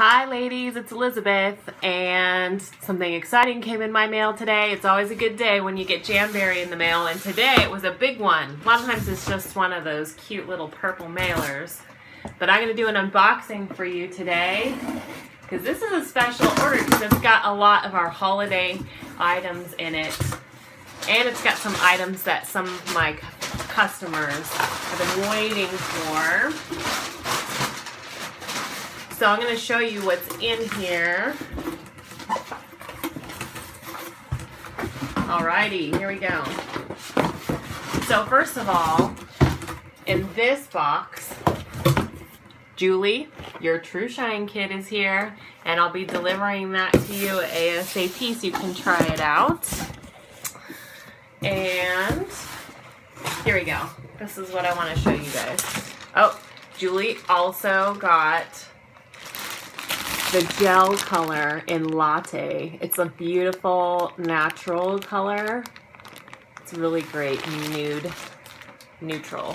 Hi ladies, it's Elizabeth, and something exciting came in my mail today. It's always a good day when you get Jamberry in the mail, and today it was a big one. A lot of times it's just one of those cute little purple mailers. But I'm going to do an unboxing for you today, because this is a special order because it's got a lot of our holiday items in it. And it's got some items that some of my customers have been waiting for. So I'm going to show you what's in here. Alrighty, here we go. So first of all, in this box, Julie, your True Shine kit is here, and I'll be delivering that to you ASAP so you can try it out. And here we go. This is what I want to show you guys. Oh, Julie also got the gel color in Latte. It's a beautiful natural color. It's really great nude neutral.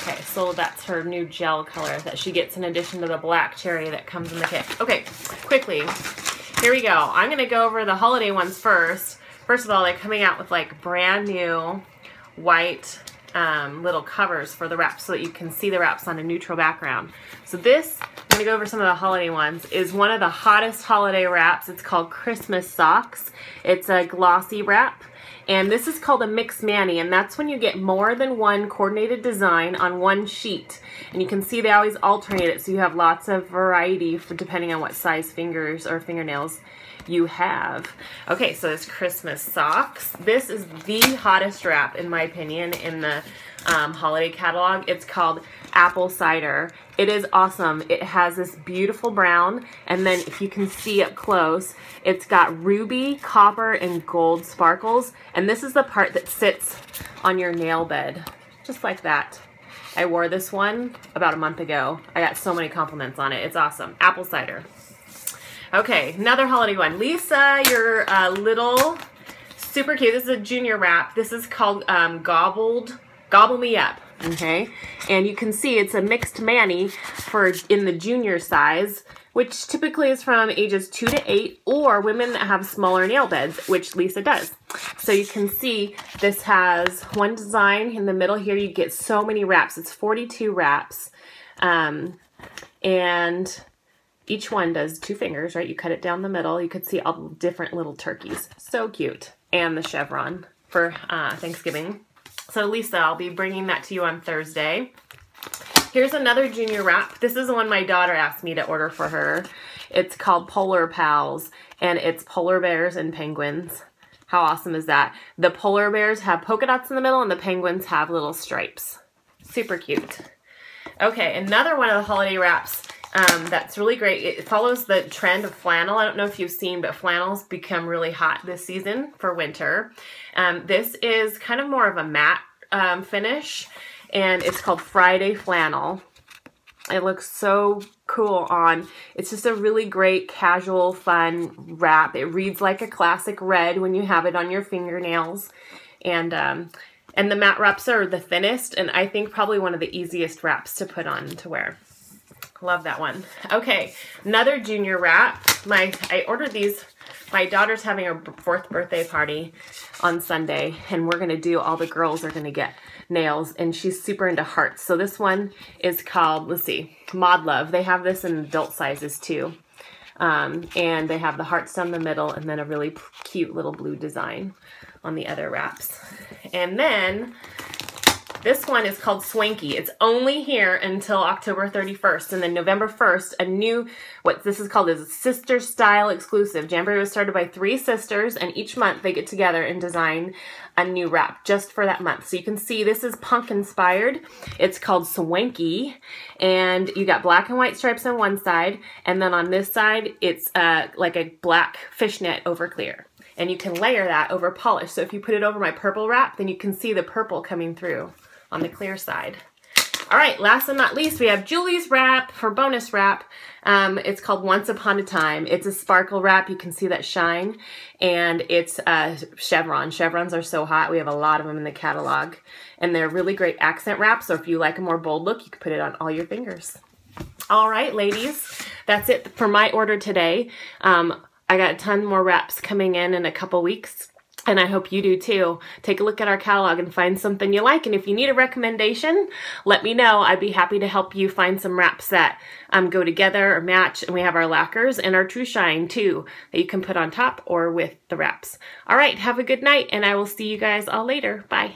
Okay, so that's her new gel color that she gets in addition to the black cherry that comes in the kit. Okay, quickly, here we go. I'm gonna go over the holiday ones first. First of all, they're coming out with like brand new white little covers for the wraps so that you can see the wraps on a neutral background. So this, I'm going to go over some of the holiday ones, is one of the hottest holiday wraps. It's called Christmas Socks. It's a glossy wrap. And this is called a Mix Mani, and that's when you get more than one coordinated design on one sheet. And you can see they always alternate it, so you have lots of variety for depending on what size fingers or fingernails you have. Okay, so it's Christmas Socks. This is the hottest wrap, in my opinion, in the holiday catalog. It's called Apple Cider. It is awesome. It has this beautiful brown, and then if you can see up close, it's got ruby, copper, and gold sparkles, and this is the part that sits on your nail bed, just like that. I wore this one about a month ago. I got so many compliments on it. It's awesome. Apple Cider. Okay, another holiday one. Lisa, your little, super cute. This is a junior wrap. This is called Gobble Me Up. Okay, and you can see it's a mixed mani for in the junior size, which typically is from ages 2 to 8, or women that have smaller nail beds, which Lisa does. So you can see this has one design in the middle here. You get so many wraps. It's 42 wraps, and each one does 2 fingers, right? You cut it down the middle. You could see all the different little turkeys. So cute. And the chevron for Thanksgiving. So Lisa, I'll be bringing that to you on Thursday. Here's another junior wrap. This is the one my daughter asked me to order for her. It's called Polar Pals, and it's polar bears and penguins. How awesome is that? The polar bears have polka dots in the middle, and the penguins have little stripes. Super cute. Okay, another one of the holiday wraps that's really great. It follows the trend of flannel. I don't know if you've seen, but flannels become really hot this season for winter. This is kind of more of a matte finish, and it's called Friday Flannel. It looks so cool on. It's just a really great casual, fun wrap. It reads like a classic red when you have it on your fingernails, and the matte wraps are the thinnest, and I think probably one of the easiest wraps to put on to wear. Love that one. Okay, another junior wrap. I ordered these. My daughter's having her 4th birthday party on Sunday, and we're going to do, all the girls are going to get nails, and she's super into hearts. So this one is called, let's see, Mod Love. They have this in adult sizes too. And they have the hearts down the middle, and then a really cute little blue design on the other wraps. And then this one is called Swanky. It's only here until October 31st, and then November 1st, a new, what this is called is a sister style exclusive. Jamberry was started by 3 sisters, and each month they get together and design a new wrap just for that month. So you can see this is punk inspired. It's called Swanky, and you got black and white stripes on one side, and then on this side it's like a black fishnet over clear. And you can layer that over polish. So if you put it over my purple wrap, then you can see the purple coming through on the clear side. All right, last but not least, we have Julie's wrap for bonus wrap. It's called Once Upon a Time. It's a sparkle wrap. You can see that shine, and it's chevron. Chevrons are so hot. We have a lot of them in the catalog, and they're really great accent wraps. So if you like a more bold look, you can put it on all your fingers. All right, ladies, that's it for my order today. I got a ton more wraps coming in a couple weeks, and I hope you do too. Take a look at our catalog and find something you like, and if you need a recommendation, let me know. I'd be happy to help you find some wraps that go together or match, and we have our lacquers and our True Shine too that you can put on top or with the wraps. All right, have a good night, and I will see you guys all later. Bye.